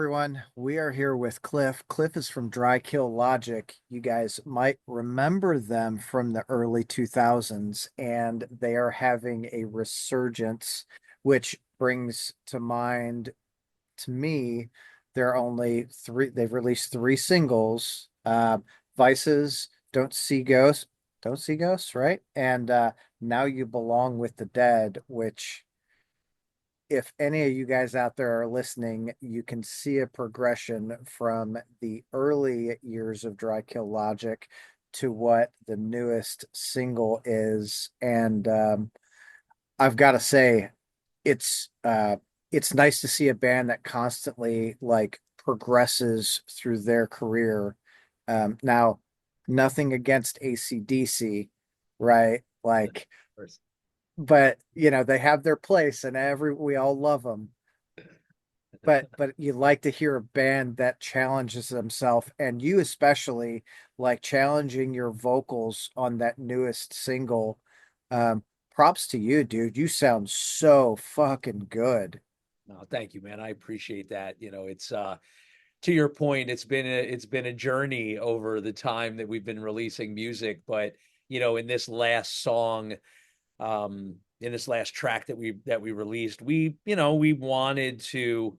everyone. We are here with Cliff. Cliff is from Dry Kill Logic. You guys might remember them from the early 2000s, and they are having a resurgence, which brings to mind to me, there are only three, they've released three singles. Vices, Don't See Ghosts, right? And Now You Belong with the Dead, which if any of you guys out there are listening, you can see a progression from the early years of Dry Kill Logic to what the newest single is. And I've got to say, it's uh, it's nice to see a band that constantly like progresses through their career. Now, nothing against AC/DC, right? Like, but they have their place and we all love them, but you like to hear a band that challenges themselves, and you especially like challenging your vocals on that newest single. Props to you, dude. You sound so fucking good. No, thank you, man. I appreciate that. It's to your point, it's been a journey over the time that we've been releasing music, but in this last song, in this last track that we released, we wanted to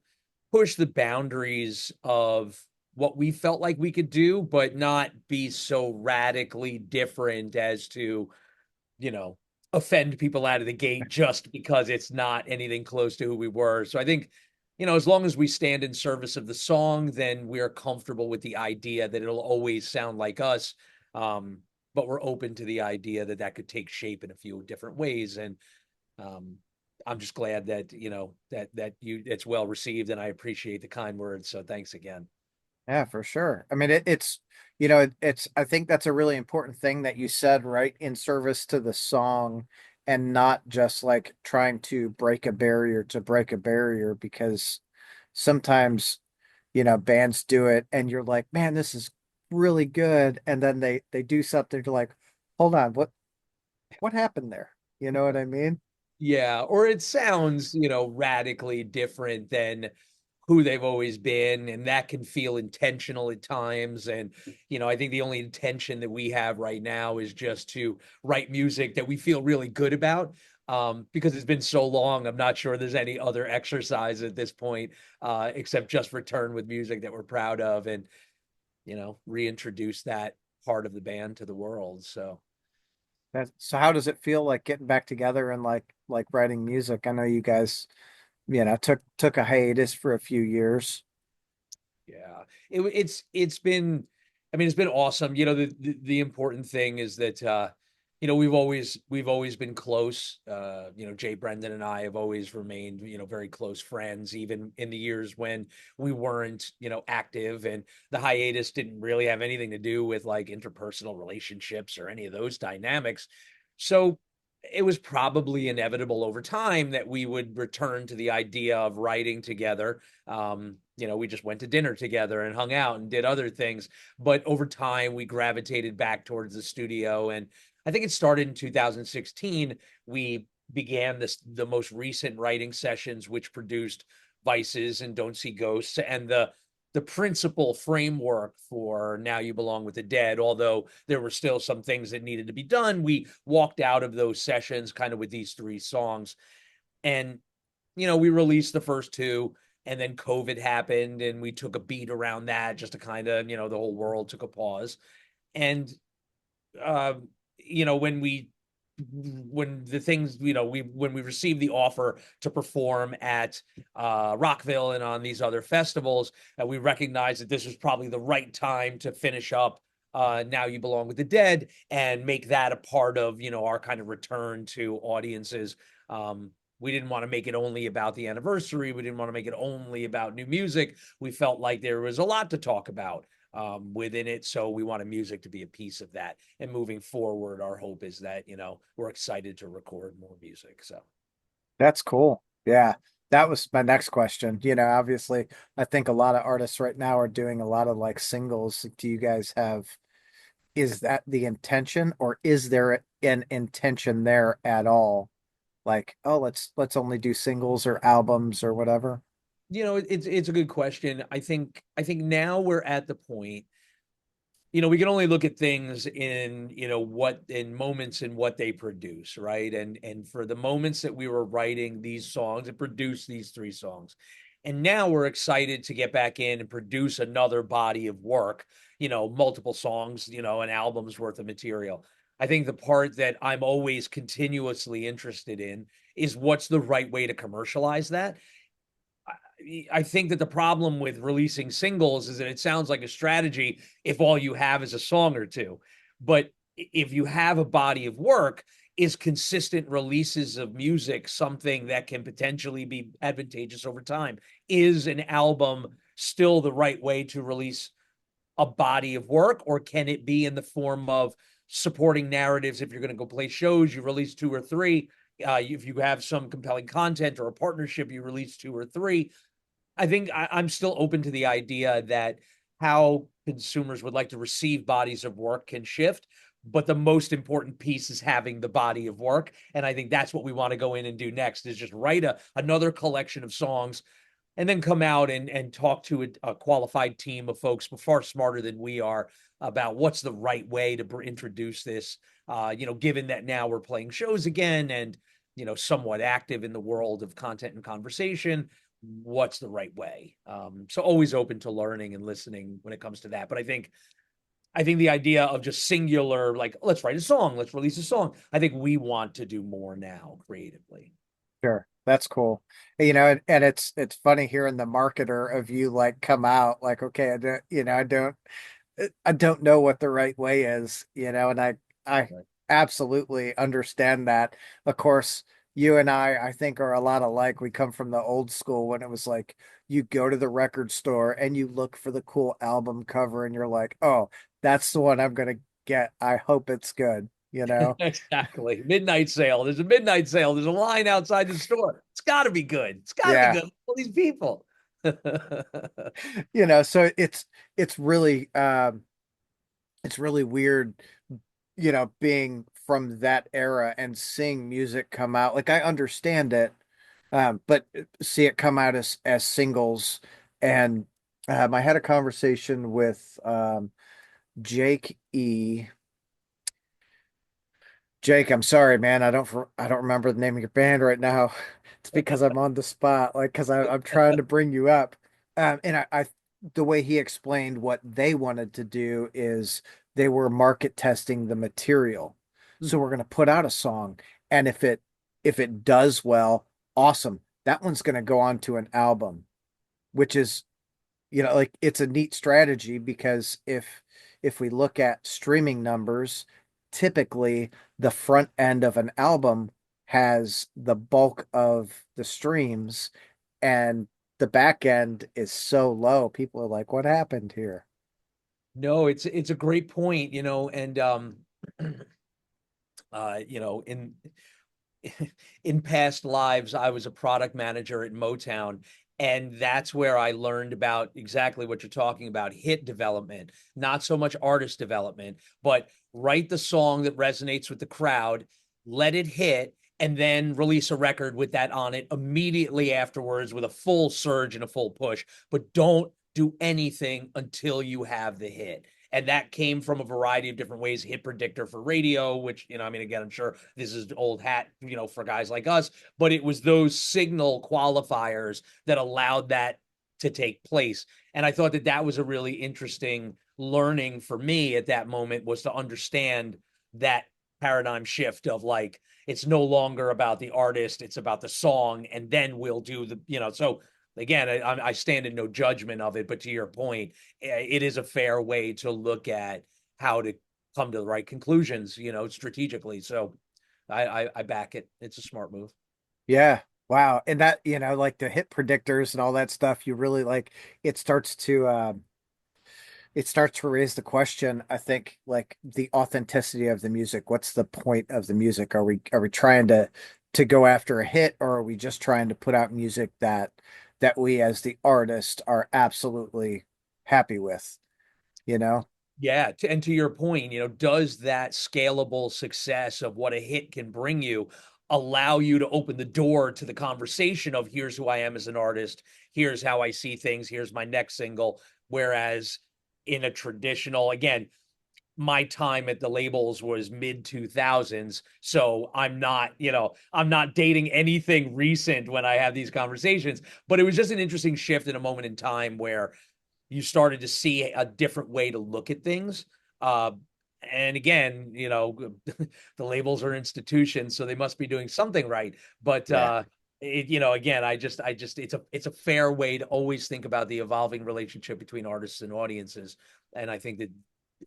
push the boundaries of what we felt like we could do, but not be so radically different as to you know, offend people out of the gate just because it's not anything close to who we were. So I think, as long as we stand in service of the song, then we're comfortable with the idea that it'll always sound like us. But we're open to the idea that that could take shape in a few different ways. And um, I'm just glad that, it's well received, and I appreciate the kind words. So thanks again. Yeah, for sure. I mean, I think that's a really important thing that you said, right? In service to the song and not just like trying to break a barrier to break a barrier, because sometimes, bands do it and you're like, man, this is really good. And then they do something to like, hold on, what happened there? You know what I mean? Yeah, or it sounds, radically different than who they've always been, and that can feel intentional at times. And, I think the only intention that we have right now is just to write music that we feel really good about. Because it's been so long, I'm not sure there's any other exercise at this point, except just return with music that we're proud of and, reintroduce that part of the band to the world. So. So how does it feel like getting back together and like writing music? I know you guys, took a hiatus for a few years. Yeah, it's been, I mean, it's been awesome. The important thing is that we've always been close. Jay Brendan and I have always remained very close friends, even in the years when we weren't active, and the hiatus didn't really have anything to do with like interpersonal relationships or any of those dynamics. So it was probably inevitable over time that we would return to the idea of writing together. We just went to dinner together and hung out and did other things. But over time, we gravitated back towards the studio. And I think it started in 2016. We began the most recent writing sessions, which produced Vices and Don't See Ghosts. And the principal framework for Now You Belong with the Dead, although there were still some things that needed to be done, we walked out of those sessions kind of with these three songs. And, we released the first two, and then COVID happened, and we took a beat around that just to kind of, the whole world took a pause. And, uh, when the things, when we received the offer to perform at Rockville and on these other festivals, we recognized that this was probably the right time to finish up Now You Belong with the Dead and make that a part of, our kind of return to audiences. We didn't want to make it only about the anniversary. We didn't want to make it only about new music. We felt like there was a lot to talk about within it. So we wanted music to be a piece of that. And moving forward, our hope is that, we're excited to record more music. So. That's cool. Yeah. That was my next question. Obviously, I think a lot of artists right now are doing a lot of like singles. Do you guys have, is that the intention, or is there an intention there at all? Like, oh, let's only do singles or albums or whatever. It's a good question. I think now we're at the point, we can only look at things in, what in moments and what they produce, right? And for the moments that we were writing these songs and produced these three songs. And now we're excited to get back in and produce another body of work, multiple songs, an album's worth of material. I think the part that I'm always continuously interested in is what's the right way to commercialize that. I think that the problem with releasing singles is that it sounds like a strategy if all you have is a song or two. But if you have a body of work, is consistent releases of music something that can potentially be advantageous over time? Is an album still the right way to release a body of work, or can it be in the form of supporting narratives? If you're going to go play shows, you release two or three. If you have some compelling content or a partnership, you release two or three. I think I'm still open to the idea that how consumers would like to receive bodies of work can shift, but the most important piece is having the body of work. And I think that's what we want to go in and do next, is just write another collection of songs and then come out and talk to a qualified team of folks far smarter than we are about what's the right way to introduce this. Given that now we're playing shows again and somewhat active in the world of content and conversation, what's the right way? So always open to learning and listening when it comes to that. But I think the idea of just singular, like, let's write a song, let's release a song. I think we want to do more now creatively. Sure. That's cool. And it's funny hearing the marketer of you like come out like, okay, I don't know what the right way is, and I Right. absolutely understand that. Of course, you and I think are a lot alike. We come from the old school when it was like you go to the record store and you look for the cool album cover and you're like, "Oh, that's the one I'm gonna get. I hope it's good," you know? Exactly. Midnight sale. There's a midnight sale. There's a line outside the store. It's got to be good. It's got to be Yeah. good. All these people. So it's really it's really weird, being from that era and seeing music come out. Like I understand it, but see it come out as singles. And I had a conversation with Jake E. Jake, I'm sorry, man. I don't remember the name of your band right now. It's because I'm on the spot, like because I'm trying to bring you up. And the way he explained what they wanted to do is they were market testing the material. So we're gonna put out a song, and if it does well, awesome. That one's gonna go on to an album, which is like it's a neat strategy because if we look at streaming numbers, typically the front end of an album has the bulk of the streams and the back end is so low. People are like, what happened here? No, it's a great point, and in in past lives, I was a product manager at Motown, and that's where I learned about exactly what you're talking about, hit development, not so much artist development, but write the song that resonates with the crowd, let it hit, and then release a record with that on it immediately afterwards with a full surge and a full push. But don't do anything until you have the hit. And that came from a variety of different ways. Hit predictor for radio, which, I mean, again, I'm sure this is old hat, for guys like us, but it was those signal qualifiers that allowed that to take place. And I thought that that was a really interesting learning for me at that moment, was to understand that paradigm shift of like, it's no longer about the artist, it's about the song. And then we'll do so again, I stand in no judgment of it, but to your point, it is a fair way to look at how to come to the right conclusions, strategically. So I back it. It's a smart move. Yeah. Wow. And that, like the hit predictors and all that stuff, you really like it starts to raise the question, I think, like the authenticity of the music. What's the point of the music? Are we trying to go after a hit, or are we just trying to put out music that we as the artist are absolutely happy with, you know? Yeah, and to your point, does that scalable success of what a hit can bring you allow you to open the door to the conversation of here's who I am as an artist, here's how I see things, here's my next single. Whereas in a traditional, again, my time at the labels was mid 2000s. So I'm not dating anything recent when I have these conversations, but it was just an interesting shift in a moment in time where you started to see a different way to look at things. Uh, and again, the labels are institutions, so they must be doing something right. But Yeah. again, it's a fair way to always think about the evolving relationship between artists and audiences. And I think that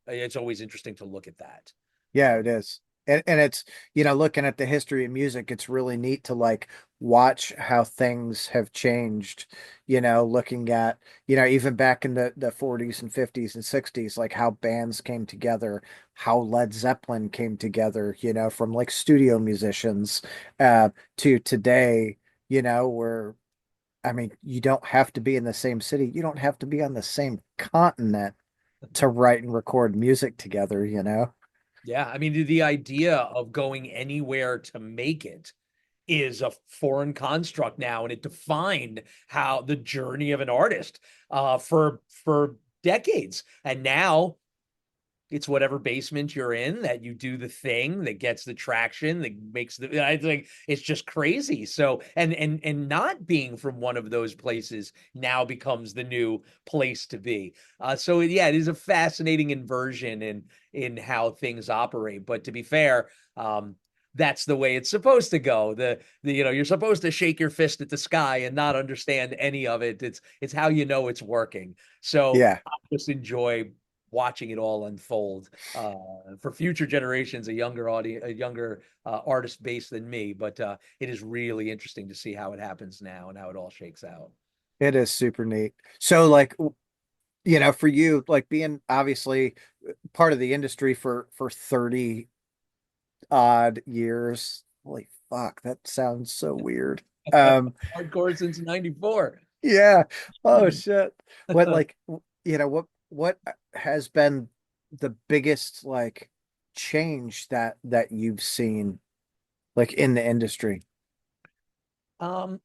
it's always interesting to look at that. Yeah, it is. And it's, looking at the history of music, it's really neat to like watch how things have changed, looking at, even back in the 40s and 50s and 60s, like how bands came together, how Led Zeppelin came together, from like studio musicians to today, where I mean, you don't have to be in the same city, you don't have to be on the same continent to write and record music together. Yeah, I mean, the idea of going anywhere to make it is a foreign construct now, and it defined how the journey of an artist for decades. And now it's whatever basement you're in that you do the thing that gets the traction that makes the I think it's just crazy. So and not being from one of those places now becomes the new place to be. So yeah, it is a fascinating inversion in how things operate. But to be fair, that's the way it's supposed to go. You're supposed to shake your fist at the sky and not understand any of it. It's how you know it's working. So Yeah. I just enjoy watching it all unfold for future generations, a younger artist base than me. But it is really interesting to see how it happens now and how it all shakes out. It is super neat. So like, for you, like being obviously part of the industry for 30 odd years. Holy fuck, that sounds so weird. Hardcore since '94. Yeah. Oh shit. What like what has been the biggest like change that you've seen like in the industry? Um,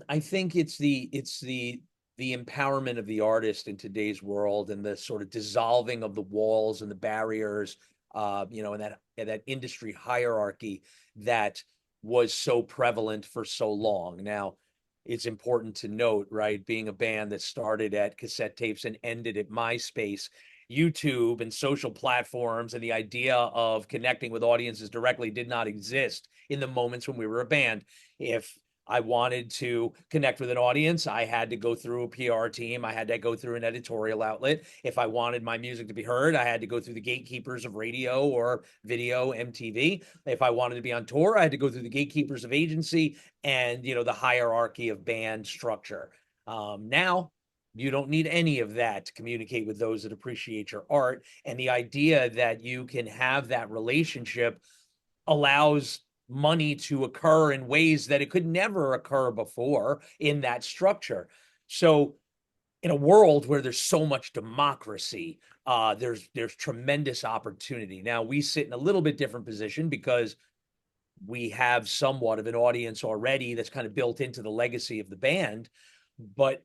I think it's the empowerment of the artist in today's world and the sort of dissolving of the walls and the barriers, and that industry hierarchy that was so prevalent for so long. Now, it's important to note, right, being a band that started at cassette tapes and ended at MySpace, YouTube and social platforms, and the idea of connecting with audiences directly did not exist in the moments when we were a band. If I wanted to connect with an audience, I had to go through a PR team. I had to go through an editorial outlet. If I wanted my music to be heard, I had to go through the gatekeepers of radio or video, MTV. If I wanted to be on tour, I had to go through the gatekeepers of agency and, the hierarchy of band structure. Now, you don't need any of that to communicate with those that appreciate your art. And the idea that you can have that relationship allows money to occur in ways that it could never occur before in that structure. So in a world where there's so much democracy, there's tremendous opportunity. Now we sit in a little bit different position because we have somewhat of an audience already that's kind of built into the legacy of the band. But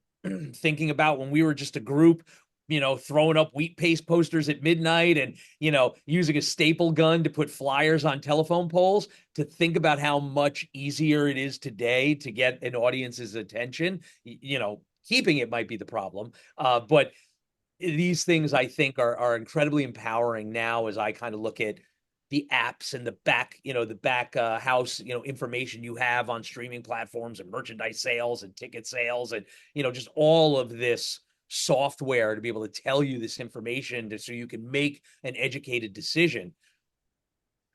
thinking about when we were just a group, throwing up wheat paste posters at midnight and, using a staple gun to put flyers on telephone poles, to think about how much easier it is today to get an audience's attention, keeping it might be the problem. But these things I think are incredibly empowering now as I kind of look at the apps and the back house, information you have on streaming platforms and merchandise sales and ticket sales and, just all of this software to be able to tell you this information so you can make an educated decision.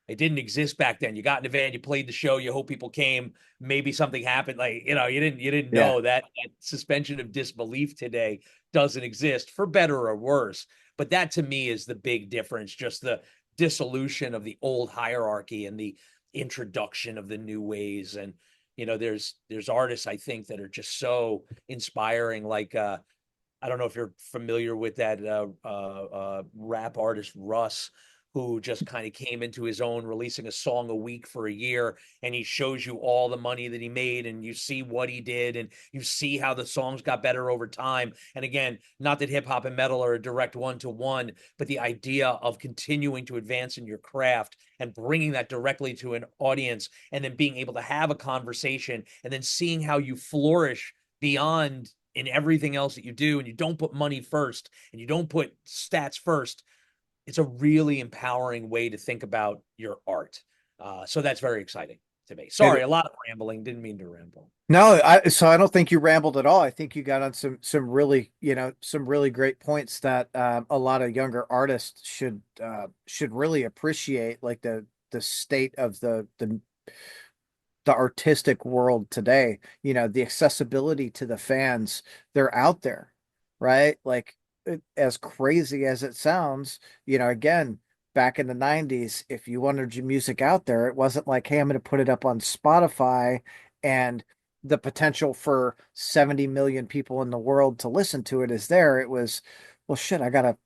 It didn't exist back then. You got in the van, you played the show, you hope people came, maybe something happened. Like, you didn't Yeah. know that suspension of disbelief today doesn't exist for better or worse. But that to me is the big difference, just the dissolution of the old hierarchy and the introduction of the new ways. And, there's artists I think that are just so inspiring. Like I don't know if you're familiar with that rap artist Russ, who just kind of came into his own, releasing a song a week for a year, and he shows you all the money that he made, and you see what he did, and you see how the songs got better over time. And again, not that hip hop and metal are a direct one-to-one, but the idea of continuing to advance in your craft and bringing that directly to an audience, and then being able to have a conversation, and then seeing how you flourish beyond in everything else that you do, and you don't put money first and you don't put stats first. It's a really empowering way to think about your art. So that's very exciting to me. Sorry, It, a lot of rambling. Didn't mean to ramble. no, so I don't think you rambled at all. I think you got on some really, some really great points that a lot of younger artists should really appreciate, like the state of the artistic world today. The accessibility to the fans, they're out there, right? Like, as crazy as it sounds, again, back in the 90s, if you wanted your music out there, it wasn't like, hey, I'm going to put it up on Spotify and the potential for 70 million people in the world to listen to it is there. It was, well, shit, I gotta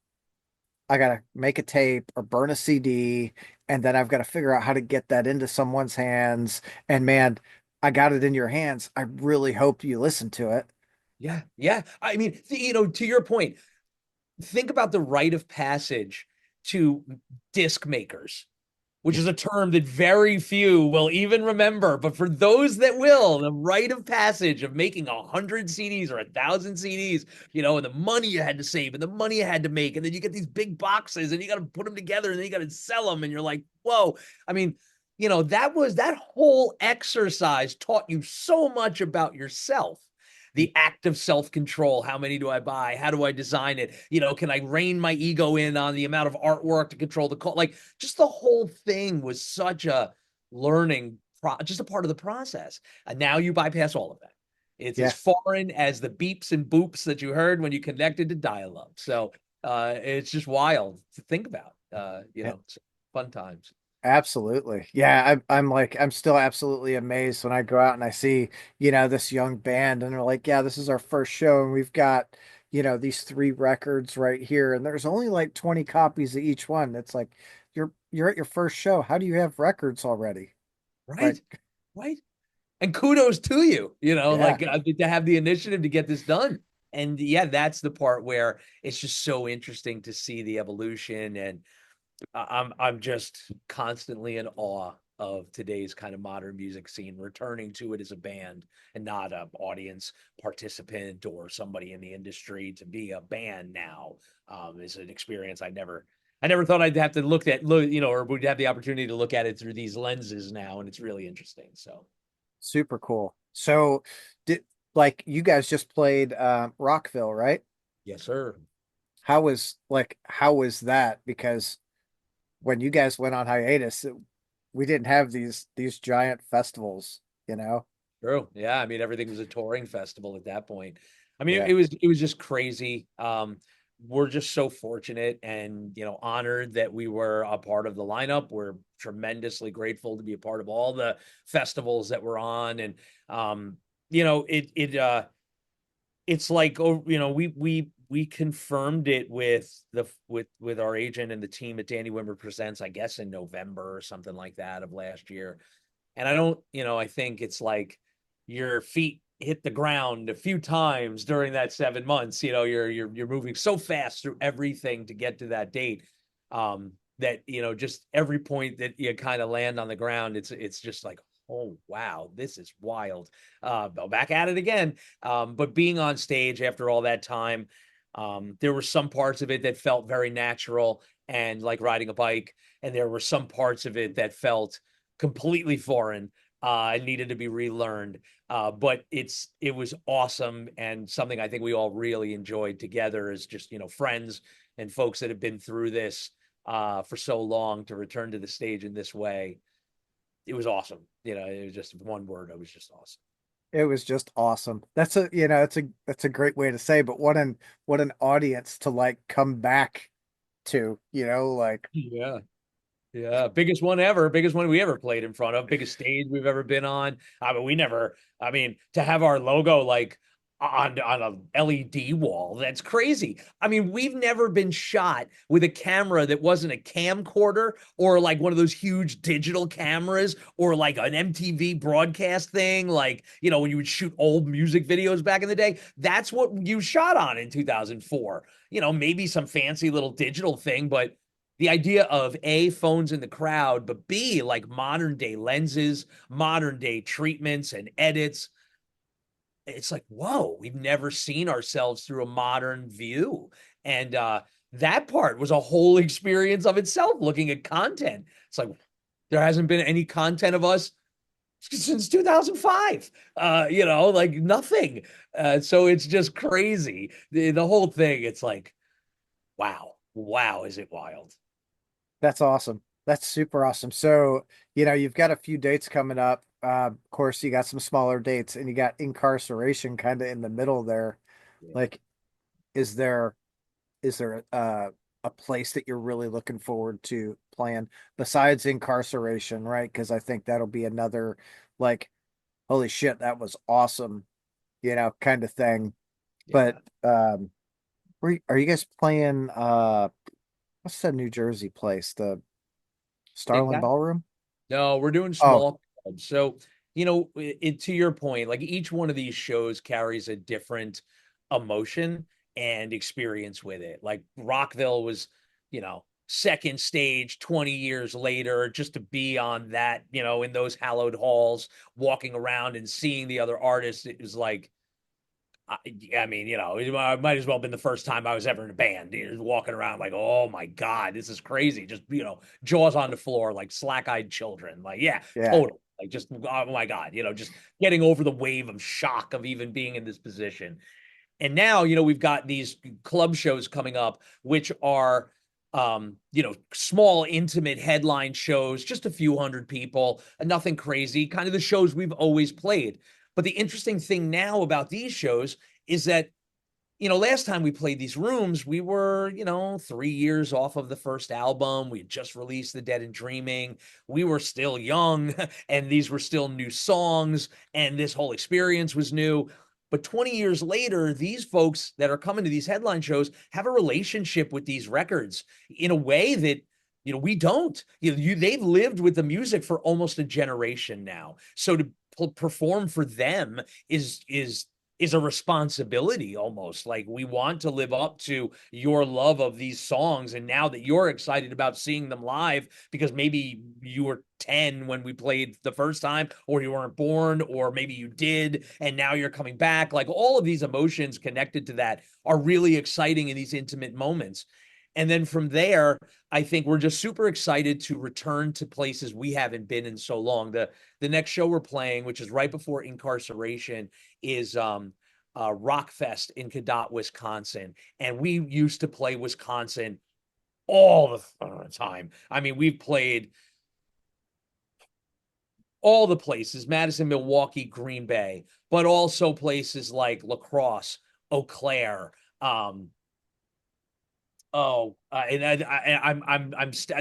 make a tape or burn a CD, and then I've got to figure out how to get that into someone's hands. And man, I got it in your hands. I really hope you listen to it. Yeah, yeah. I mean, to your point, think about the rite of passage to disc makers, which Yeah. is a term that very few will even remember. But for those that will, the rite of passage of making 100 CDs or 1,000 CDs, and the money you had to save and the money you had to make, and then you get these big boxes and you got to put them together and then you got to sell them, and you're like, whoa. I mean, that whole exercise taught you so much about yourself. The act of self-control. How many do I buy? How do I design it? Can I rein my ego in on the amount of artwork to control the cost? Like, just the whole thing was such a learning, just a part of the process. And now you bypass all of that. It's as Yeah. foreign as the beeps and boops that you heard when you connected to dial-up. So it's just wild to think about. Fun times. Absolutely. Yeah, I'm still absolutely amazed when I go out and I see, this young band and they're like, yeah, this is our first show and we've got, these three records right here and there's only like 20 copies of each one. It's like you're at your first show. How do you have records already? Right. Like, Right. And kudos to you, yeah. like to have the initiative to get this done. And yeah, that's the part where it's just so interesting to see the evolution. And I'm just constantly in awe of today's kind of modern music scene, returning to it as a band and not a audience participant or somebody in the industry. To be a band now is an experience I never thought I'd have to or would have the opportunity to look at it through these lenses now, and it's really interesting. So, Super cool. So did like you guys just played Rockville, right? yes, sir. How was that? Because when you guys went on hiatus, we didn't have these giant festivals, you know? True. Yeah. I mean, everything was a touring festival at that point. I mean, Yeah. it was just crazy. We're just so fortunate and honored that we were a part of the lineup. We're tremendously grateful to be a part of all the festivals that we're on. And it's like, oh, we confirmed it with our agent and the team at Danny Wimmer Presents, I guess in November or something like that of last year. And I think it's like your feet hit the ground a few times during that 7 months. You're moving so fast through everything to get to that date. That just every point that you kind of land on the ground, it's just like, oh wow, this is wild. Back at it again. But being on stage after all that time, there were some parts of it that felt very natural and like riding a bike, and there were some parts of it that felt completely foreign and needed to be relearned. But it was awesome, and something I think we all really enjoyed together as just friends and folks that have been through this for so long, to return to the stage in this way. It was awesome. It was just one word. It was just awesome. It was just awesome. That's a great way to say, but what an audience to like come back to, like Yeah. Yeah, biggest one ever, biggest one we ever played in front of, biggest stage we've ever been on. I mean, to have our logo like on a LED wall. That's crazy. I mean, we've never been shot with a camera that wasn't a camcorder or like one of those huge digital cameras or like an MTV broadcast thing, like, you know, when you would shoot old music videos back in the day. That's what you shot on in 2004. You know, maybe some fancy little digital thing, but the idea of A, phones in the crowd, but B, like modern day lenses, modern day treatments and edits, it's like, whoa, we've never seen ourselves through a modern view. And that part was a whole experience of itself, looking at content. It's like there hasn't been any content of us since 2005. You know, like nothing. So it's just crazy. The whole thing, it's like, wow, wow, is it wild? That's awesome. That's super awesome. So, you've got a few dates coming up. Of course, you got some smaller dates and you got incarceration kind of in the middle there. Yeah. Like, is there a place that you're really looking forward to playing besides incarceration, right? Because I think that'll be another like, holy shit, that was awesome, kind of thing. But Yeah. are you guys playing what's that New Jersey place? The Big Starland guy? Ballroom? No, we're doing Oh, small clubs. So, you know, to your point, like each one of these shows carries a different emotion and experience with it. Like Rockville was, you know, second stage 20 years later, just to be on that, you know, in those hallowed halls, walking around and seeing the other artists, it was like, I, I mean, you know, it might as well have been the first time I was ever in a band. You know, walking around like, oh my God, this is crazy. Just, you know, jaws on the floor, like slack-eyed children. Like, yeah, yeah. total. Like, just, oh my God, you know, just getting over the wave of shock of even being in this position. And now, you know, we've got these club shows coming up, which are, you know, small, intimate headline shows, just a few hundred people, nothing crazy, kind of the shows we've always played. But the interesting thing now about these shows is that, you know, last time we played these rooms, we were, you know, 3 years off of the first album. We had just released The Dead and Dreaming. We were still young, and these were still new songs, and this whole experience was new. But 20 years later, these folks that are coming to these headline shows have a relationship with these records in a way that, you know, we don't. They've lived with the music for almost a generation now. So to perform for them is a responsibility almost. Like we want to live up to your love of these songs. And now that you're excited about seeing them live, because maybe you were 10 when we played the first time, or you weren't born, or maybe you did, and now you're coming back. Like all of these emotions connected to that are really exciting in these intimate moments. And then from there, I think we're just super excited to return to places we haven't been in so long. The next show we're playing, which is right before incarceration, is Rockfest in Cadott, Wisconsin. And we used to play Wisconsin all the time. I mean, we've played all the places, Madison, Milwaukee, Green Bay, but also places like La Crosse, Eau Claire, and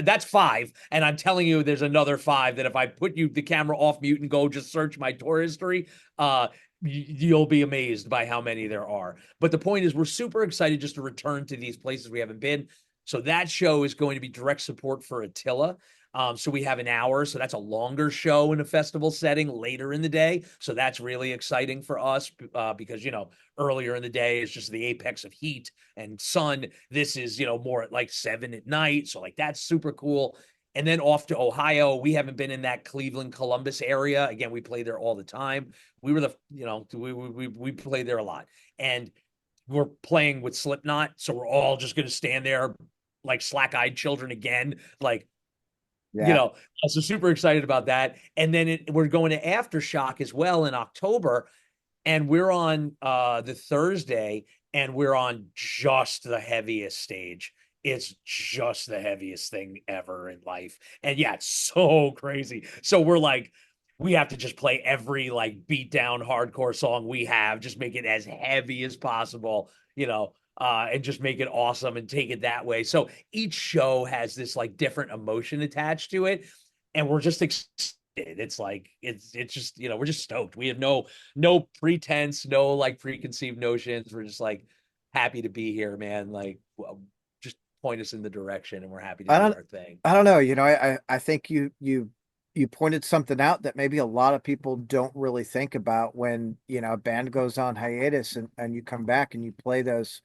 that's five, and I'm telling you, there's another five that if I put the camera off mute and go just search my tour history, you'll be amazed by how many there are. But the point is, we're super excited just to return to these places we haven't been. So that show is going to be direct support for Attila. So we have an hour, so that's a longer show in a festival setting later in the day. So that's really exciting for us because, you know, earlier in the day is just the apex of heat and sun. This is, you know, more at like 7 at night. So like that's super cool. And then off to Ohio. We haven't been in that Cleveland, Columbus area. Again, we play there all the time. We were you know, we play there a lot. And we're playing with Slipknot. So we're all just going to stand there like slack-eyed children again. Like, you Yeah. know, so super excited about that. And then we're going to Aftershock as well in October, and we're on the Thursday, and we're on just the heaviest stage. It's just the heaviest thing ever in life. And yeah, it's so crazy. So we're like, we have to just play every like beat down hardcore song we have, just make it as heavy as possible, you know, and just make it awesome and take it that way. So each show has this like different emotion attached to it. And we're just It's like it's just, we're just stoked. We have no pretense, no like preconceived notions. We're just like happy to be here, man. Like, well, just point us in the direction and we're happy to I do don't our thing. I don't know, I think you pointed something out that maybe a lot of people don't really think about when, a band goes on hiatus and you come back and you play those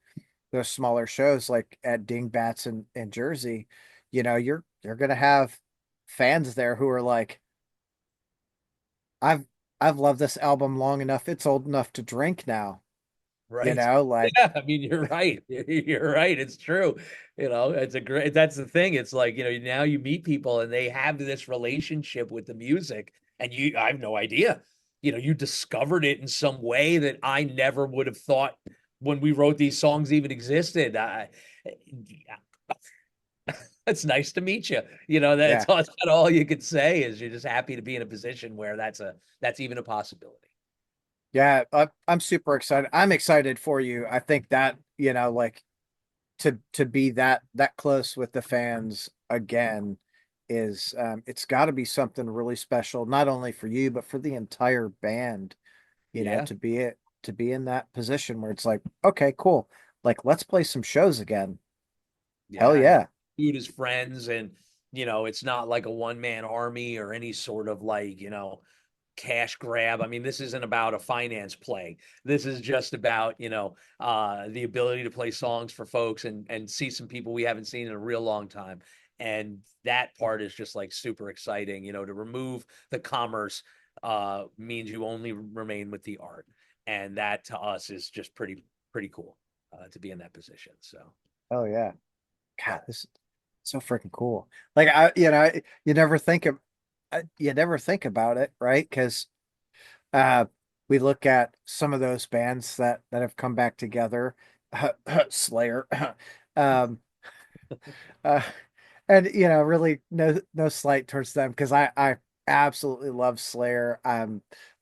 smaller shows like at Dingbats in Jersey, you're gonna have fans there who are like, I've I've loved this album long enough, it's old enough to drink now, Right. like, Yeah, I mean, you're right. You're right. It's true. It's a great, that's the thing. It's like, now you meet people and they have this relationship with the music and I have no idea. You discovered it in some way that I never would have thought when we wrote these songs even existed. It's nice to meet you. yeah. That's all you could say is you're just happy to be in a position where that's even a possibility. Yeah, I'm super excited. I'm excited for you. I think that, like, to be that close with the fans again is, it's got to be something really special, not only for you but for the entire band, Yeah. to be in that position where it's like, okay, cool. Like, let's play some shows again. Hell Yeah, and yeah. viewed as friends, and it's not like a one-man army or any sort of like, cash grab. I mean, this isn't about a finance play. This is just about, the ability to play songs for folks and see some people we haven't seen in a real long time. And that part is just like super exciting. To remove the commerce means you only remain with the art. And that to us is just pretty cool to be in that position. So Oh yeah. God, this is so freaking cool. Like, you never think about it, right? Because Uh, we look at some of those bands that have come back together, Slayer, um, uh, and really no slight towards them because I absolutely love Slayer. I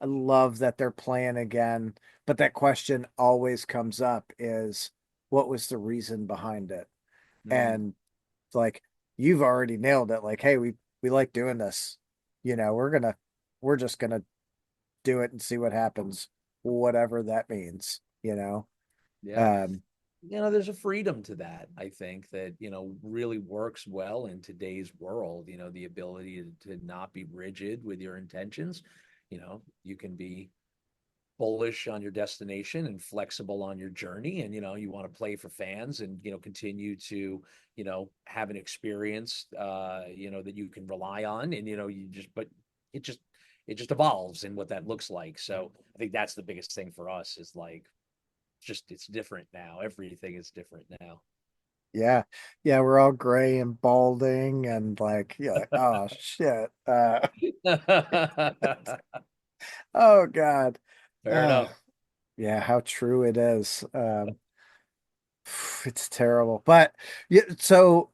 love that they're playing again, but that question always comes up is what was the reason behind it? mhm. And like you've already nailed it. Like, hey, we like doing this. We're just gonna do it and see what happens, whatever that means, Yeah. Um, There's a freedom to that, I think, that, really works well in today's world, the ability to not be rigid with your intentions. You can be bullish on your destination and flexible on your journey. And, you want to play for fans and, continue to, have an experience, that you can rely on. And, but it just, it just evolves in what that looks like. So I think that's the biggest thing for us is like, it's different now. Everything is different now. yeah, yeah, we're all gray and balding and like, you're like, oh shit. Oh God. Fair Uh, enough. yeah, how true it is. It's terrible. But yeah, so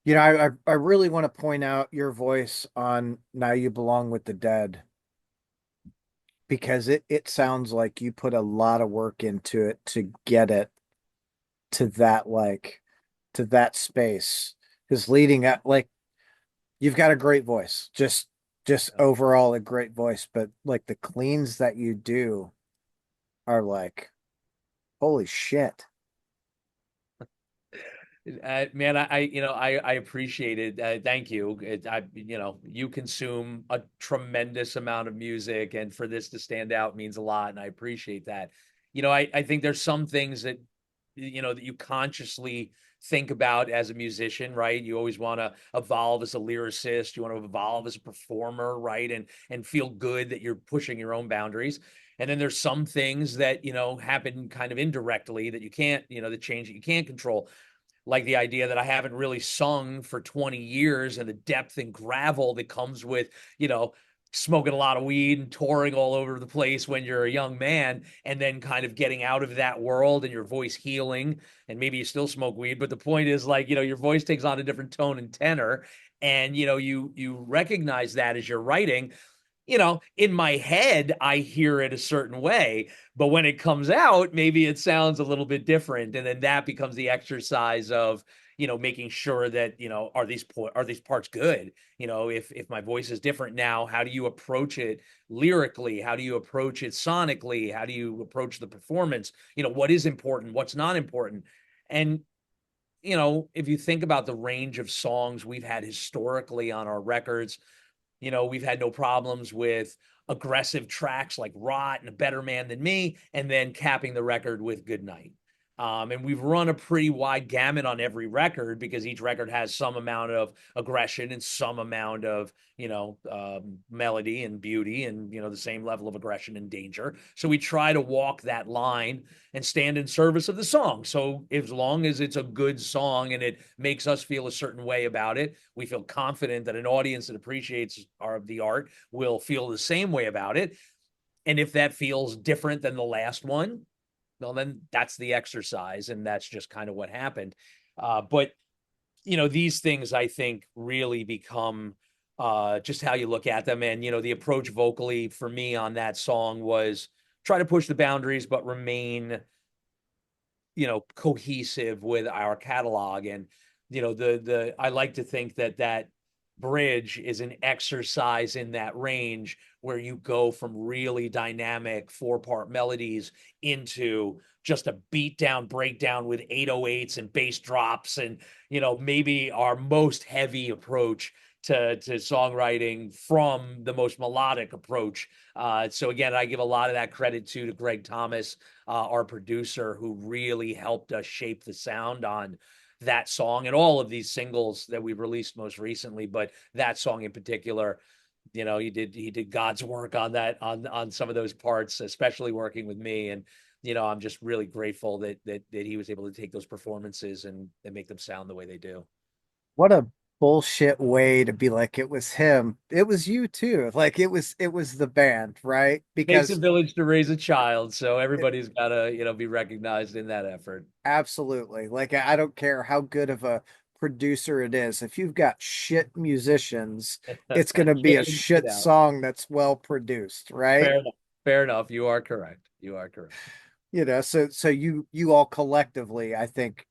I really want to point out your voice on Now You Belong with the Dead because it sounds like you put a lot of work into it to get it to that, like, to that space. Because leading up, like, you've got a great voice, just Oh, overall a great voice, but like the cleans that you do are like, holy shit. man, I appreciate it. Thank you. You consume a tremendous amount of music, and for this to stand out means a lot, and I appreciate that. I think there's some things that, that you consciously think about as a musician, right? You always want to evolve as a lyricist. You want to evolve as a performer, right? And feel good that you're pushing your own boundaries. And then there's some things that, happen kind of indirectly that you can't, the change that you can't control, like the idea that I haven't really sung for 20 years and the depth and gravel that comes with, you know, smoking a lot of weed and touring all over the place when you're a young man, and then kind of getting out of that world and your voice healing. And maybe you still smoke weed, but the point is, like, your voice takes on a different tone and tenor. And you recognize that as you're writing. In my head, I hear it a certain way, but when it comes out, maybe it sounds a little bit different. And then that becomes the exercise of, making sure that, are these parts good? If my voice is different now, how do you approach it lyrically? How do you approach it sonically? How do you approach the performance? What is important? What's not important? And if you think about the range of songs we've had historically on our records, we've had no problems with aggressive tracks like Rot and A Better Man Than Me, and then capping the record with Good Night. And we've run a pretty wide gamut on every record because each record has some amount of aggression and some amount of, melody and beauty and, the same level of aggression and danger. So we try to walk that line and stand in service of the song. So as long as it's a good song and it makes us feel a certain way about it, we feel confident that an audience that appreciates the art will feel the same way about it. And if that feels different than the last one, well, then that's the exercise, and that's just kind of what happened. But these things I think really become just how you look at them. And the approach vocally for me on that song was try to push the boundaries, but remain cohesive with our catalog. And the I like to think that bridge is an exercise in that range where you go from really dynamic 4-part melodies into just a beat down breakdown with 808s and bass drops, and maybe our most heavy approach to songwriting from the most melodic approach. So again, I give a lot of that credit to Greg Thomas, our producer, who really helped us shape the sound on that song and all of these singles that we've released most recently. But that song in particular, he did God's work on that, on some of those parts, especially working with me. And I'm just really grateful that he was able to take those performances and make them sound the way they do. What a bullshit way to be like it was him. It was you too. Like it was the band, right? Takes a Because village to raise a child, so it, everybody's got to be recognized in that effort. absolutely. Like I don't care how good of a producer it is. If you've got shit musicians, it's going to be a Churn it shit out. song that's well produced, right? Fair enough. Fair enough. You are correct. You are correct. So you all collectively, I think,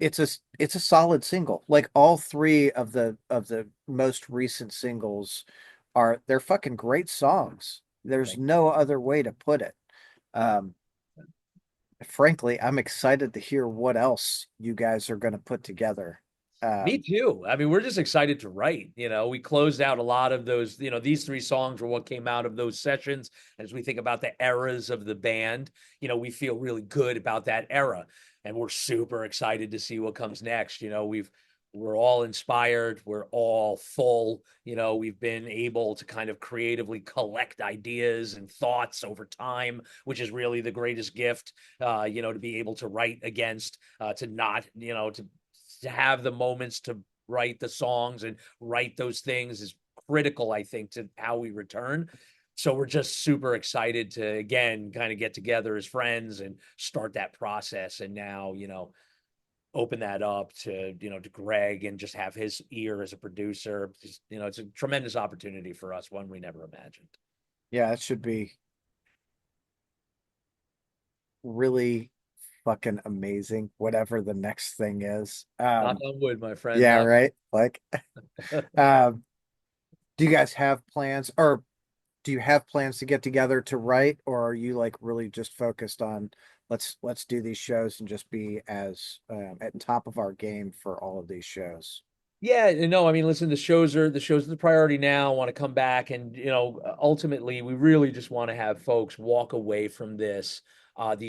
it's a solid single. Like all three of the most recent singles they're fucking great songs. There's Thank no other way to put it. Um, Frankly, I'm excited to hear what else you guys are going to put together. Me Um, too. I mean, we're just excited to write. We closed out a lot of those, these 3 songs were what came out of those sessions. As we think about the eras of the band, we feel really good about that era. And we're super excited to see what comes next. We're all inspired, we're all full. We've been able to kind of creatively collect ideas and thoughts over time, which is really the greatest gift, to be able to write against, to not, to have the moments to write the songs and write those things is critical, I think, to how we return. So we're just super excited to again kind of get together as friends and start that process. And now, open that up to, to Greg and just have his ear as a producer. Just, it's a tremendous opportunity for us, one we never imagined. yeah, it should be really fucking amazing, whatever the next thing is. Knock on wood, my friend. Yeah, Knock. right. Like, um, do you guys have plans, or do you have plans to get together to write, or are you like really just focused on let's do these shows and just be as at top of our game for all of these shows? Yeah, no, I mean, listen, the shows are the priority now. I want to come back, and ultimately, we really just want to have folks walk away from these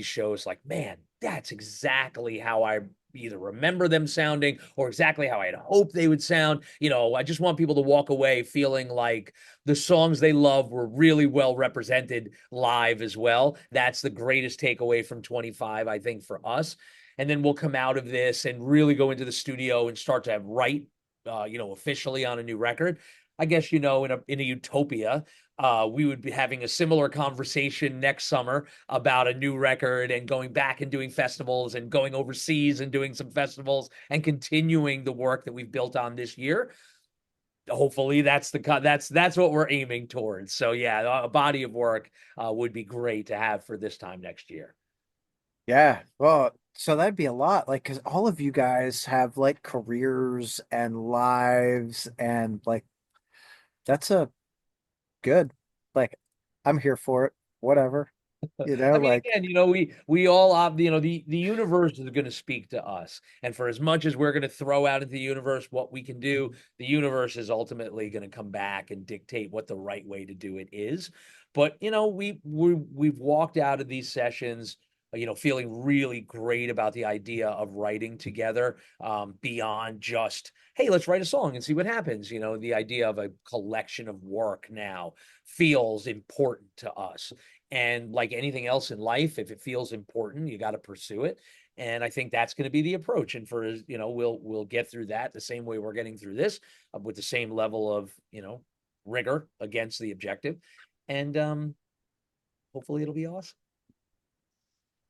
shows like, man, that's exactly how I either remember them sounding or exactly how I had hoped they would sound. I just want people to walk away feeling like the songs they love were really well represented live as well. That's the greatest takeaway from 25, I think, for us. And then we'll come out of this and really go into the studio and start to write officially on a new record. I guess, in a utopia, we would be having a similar conversation next summer about a new record and going back and doing festivals and going overseas and doing some festivals and continuing the work that we've built on this year. Hopefully that's what we're aiming towards. So yeah, a body of work would be great to have for this time next year. Yeah, well, So that'd be a lot, like, because all of you guys have like careers and lives, and like that's a good, like, I'm here for it. Whatever, I mean, like, again, we all the universe is going to speak to us, and for as much as we're going to throw out into the universe what we can do, the universe is ultimately going to come back and dictate what the right way to do it is. But we've walked out of these sessions, feeling really great about the idea of writing together, beyond just, hey, let's write a song and see what happens. The idea of a collection of work now feels important to us. And like anything else in life, if it feels important, you got to pursue it. And I think that's going to be the approach. And we'll get through that the same way we're getting through this, with the same level of, rigor against the objective. And hopefully it'll be awesome.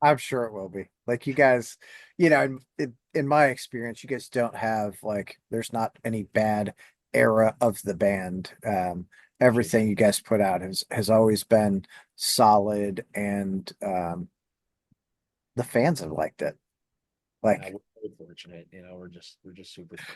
I'm sure it will be. Like, you guys, in my experience, you guys don't have like, there's not any bad era of the band. Appreciate Everything you guys put out has always been solid, and the fans have liked it. that. Like, We're very fortunate. We're just super fortunate.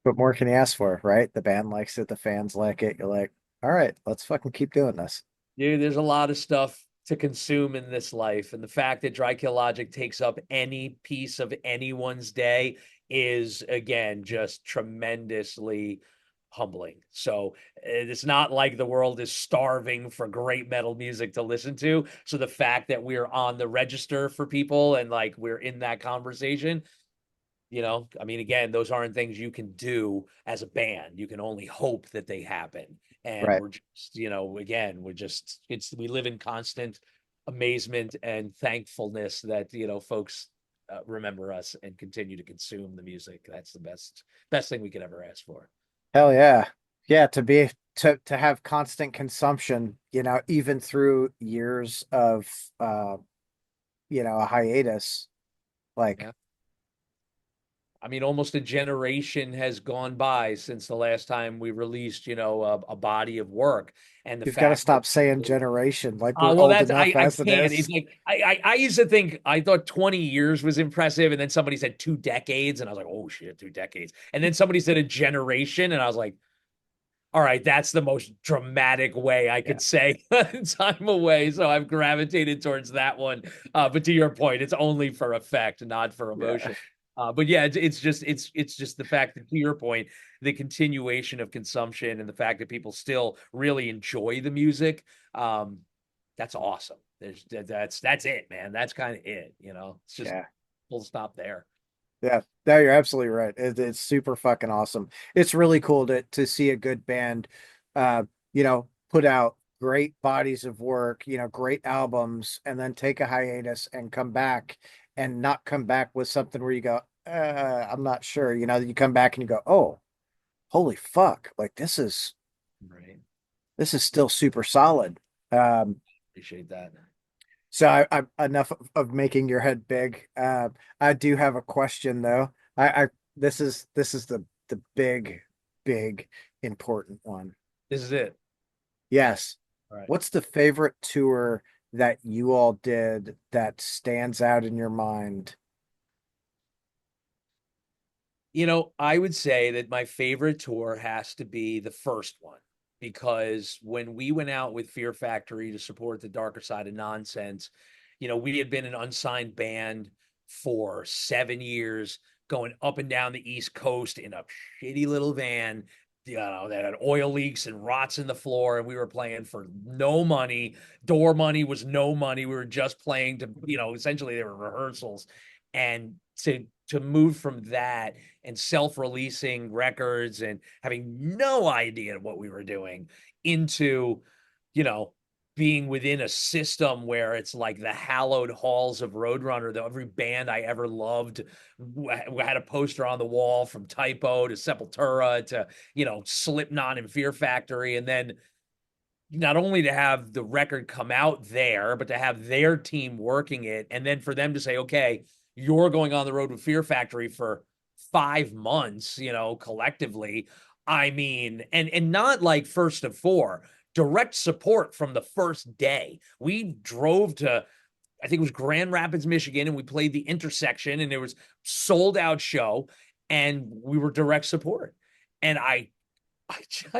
what more can you ask for, right? The band likes it, the fans like it. You're like, all right, let's fucking keep doing this. Dude, there's a lot of stuff to consume in this life. And the fact that Dry Kill Logic takes up any piece of anyone's day is, again, just tremendously humbling. So it's not like the world is starving for great metal music to listen to. So the fact that we're on the register for people and like we're in that conversation, I mean, again, those aren't things you can do as a band. You can only hope that they happen. And Right. we're just, again, we live in constant amazement and thankfulness that, folks remember us and continue to consume the music. That's the best thing we could ever ask for. Hell yeah. Yeah, to have constant consumption, even through years of a hiatus. Like, Yeah. I mean, almost a generation has gone by since the last time we released, a body of work. And the you've got to fact that stop saying generation. Like, we're well, old that's enough I as it can't. It's is. like I used to think I thought 20 years was impressive, and then somebody said 2 decades, and I was like, oh shit, 2 decades. And then somebody said a generation, and I was like, all right, that's the most dramatic way I Yeah. could say time away. So I've gravitated towards that one. But to your point, it's only for effect, not for Yeah. emotion. But yeah, it's just the fact that, to your point, the continuation of consumption and the fact that people still really enjoy the music. That's awesome. That's it, man. That's kind of it. It's just Yeah. full stop there. Yeah. No, you're absolutely right. It's super fucking awesome. It's really cool to see a good band put out great bodies of work, great albums, and then take a hiatus and come back, and not come back with something where you go, I'm not sure. You come back and you go, oh, holy fuck. Like, Right. this is still super solid. Um, Appreciate that. so enough of making your head big. I do have a question though. This is the big, big important one. This is it. Yes. All right. What's the favorite tour that you all did that stands out in your mind? I would say that my favorite tour has to be the first one, because when we went out with Fear Factory to support the Darker Side of Nonsense, we had been an unsigned band for 7 years, going up and down the East Coast in a shitty little van, that had oil leaks and rots in the floor, and we were playing for no money. Door money was no money. We were just playing to, essentially they were rehearsals. And to move from that and self-releasing records and having no idea what we were doing into, you know, being within a system where it's like the hallowed halls of Roadrunner, that every band I ever loved had a poster on the wall, from Typo to Sepultura to, Slipknot and Fear Factory. And then not only to have the record come out there, but to have their team working it. And then for them to say, okay, you're going on the road with Fear Factory for 5 months, collectively. I mean, and not like first of four, direct support from the first day. We drove to I think it was Grand Rapids, Michigan, and we played the intersection, and it was sold out show, and we were direct support. And I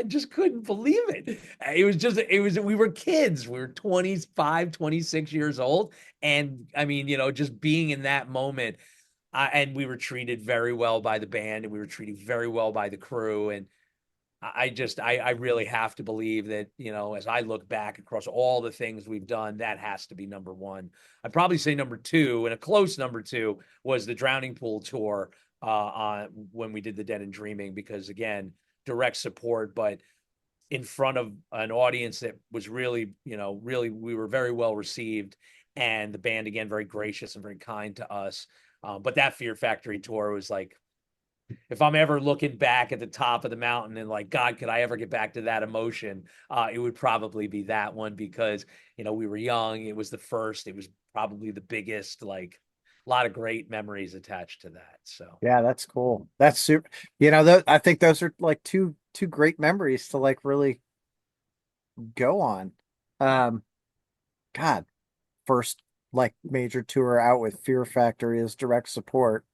just couldn't believe it. We were kids. We were 25, 26 years old. And I mean, just being in that moment, and we were treated very well by the band, and we were treated very well by the crew. And I really have to believe that, as I look back across all the things we've done, that has to be number one. I'd probably say number two, and a close number two, was the Drowning Pool tour when we did the Dead and Dreaming, because again, direct support, but in front of an audience that was really, really, we were very well received, and the band again very gracious and very kind to us. But that Fear Factory tour was like, if I'm ever looking back at the top of the mountain and like, God, could I ever get back to that emotion? It would probably be that one, because, we were young. It was the first, it was probably the biggest, like a lot of great memories attached to that. So Yeah, that's cool. That's super. I think those are like two great memories to like really go on. Um, God, first like major tour out with Fear Factory as direct support.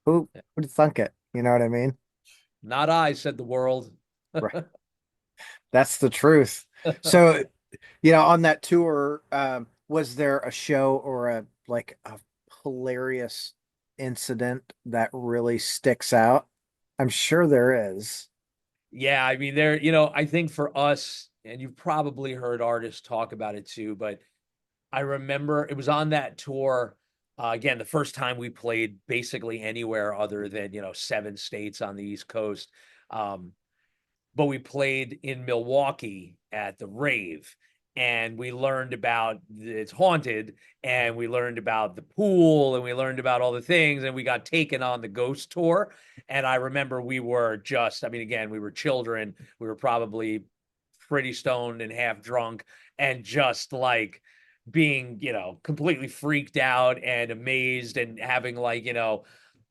Who would thunk it? You know what I mean? not I, said the world. Right. That's the truth. So, on that tour, was there a show or a hilarious incident that really sticks out? I'm sure there is. Yeah, I mean, I think for us, and you've probably heard artists talk about it too, but I remember it was on that tour. Again, the first time we played basically anywhere other than, 7 states on the East Coast. Um, but we played in Milwaukee at the rave, and we learned about it's haunted, and we learned about the pool, and we learned about all the things, and we got taken on the ghost tour. And I remember we were just, I mean, again, we were children. We were probably pretty stoned and half drunk, and just like being, completely freaked out and amazed, and having like,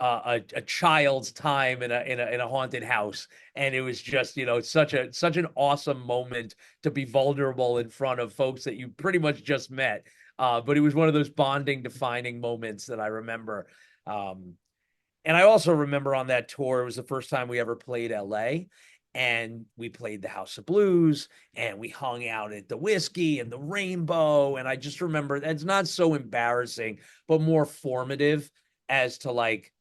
a child's time in a haunted house. And it was just, such an awesome moment to be vulnerable in front of folks that you pretty much just met. But it was one of those bonding, defining moments that I remember. Um, and I also remember on that tour, it was the first time we ever played LA. And we played the House of Blues, and we hung out at the Whiskey and the Rainbow. And I just remember, it's not so embarrassing, but more formative as to like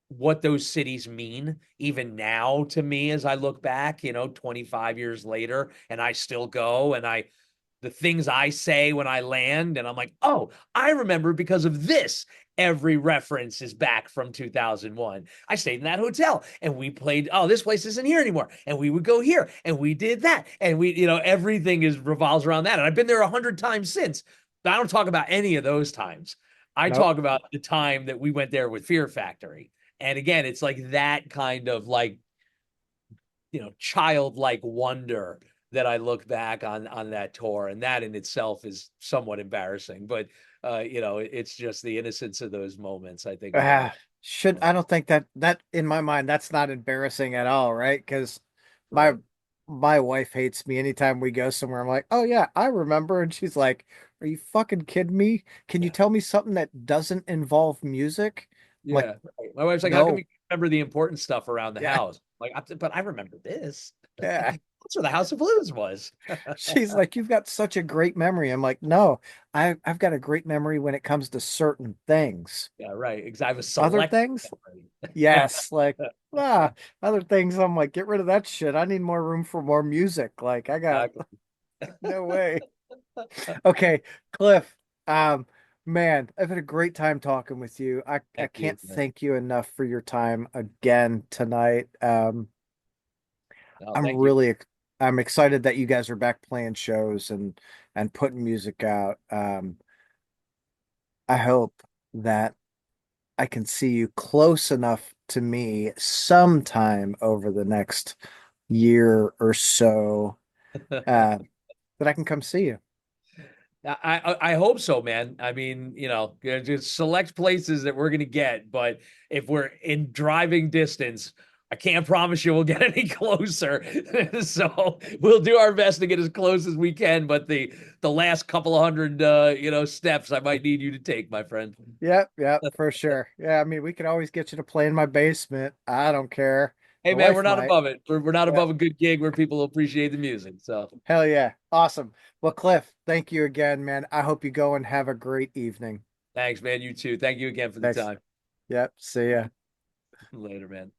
what those cities mean even now to me as I look back, 25 years later, and I still go, and the things I say when I land, and I'm like, oh, I remember because of this. Every reference is back from 2001. I stayed in that hotel, and we played, oh, this place isn't here anymore. And we would go here, and we did that. And everything revolves around that. And I've been there 100 times since. But I don't talk about any of those times. I Nope. talk about the time that we went there with Fear Factory. And again, it's like that kind of like, childlike wonder that I look back on that tour, and that in itself is somewhat embarrassing. But it's just the innocence of those moments, I think, are the most Should fun. I don't think that in my mind that's not embarrassing at all, right? Because my Right. my wife hates me anytime we go somewhere. I'm like, oh yeah, I remember, and she's like, "Are you fucking kidding me? Can you Yeah. tell me something that doesn't involve music?" I'm like, Yeah. Right. My wife's like, how come no, you remember the important stuff around the yeah, house? Like, but I remember this. yeah. That's where the House of Blues was. She's like, you've got such a great memory. I'm like, no, I've got a great memory when it comes to certain things. Yeah, right. Exactly. I have a Other select things, memory. yes, like ah, other things. I'm like, get rid of that shit. I need more room for more music. Like, I got Exactly. no way. Okay, Cliff. Um, man, I've had a great time talking with you. I Thank you, can't man. thank you enough for your time again tonight. No, I'm thank you. really I'm excited that you guys are back playing shows and putting music out. I hope that I can see you close enough to me sometime over the next year or so uh, that I can come see you. I hope so, man. I mean, just select places that we're gonna get, but if we're in driving distance, I can't promise you we'll get any closer. So we'll do our best to get as close as we can, but the last couple of hundred steps I might need you to take, my friend. Yep, yep, for sure. Yeah, I mean, we could always get you to play in my basement. I don't care. Hey The man, we're wife not might. above it. We're not Yeah, above a good gig where people appreciate the music. So hell yeah. Awesome. Well, Cliff, thank you again, man. I hope you go and have a great evening. thanks, man. You too. Thank you again for the Thanks. time. Yep, see ya. Later, man.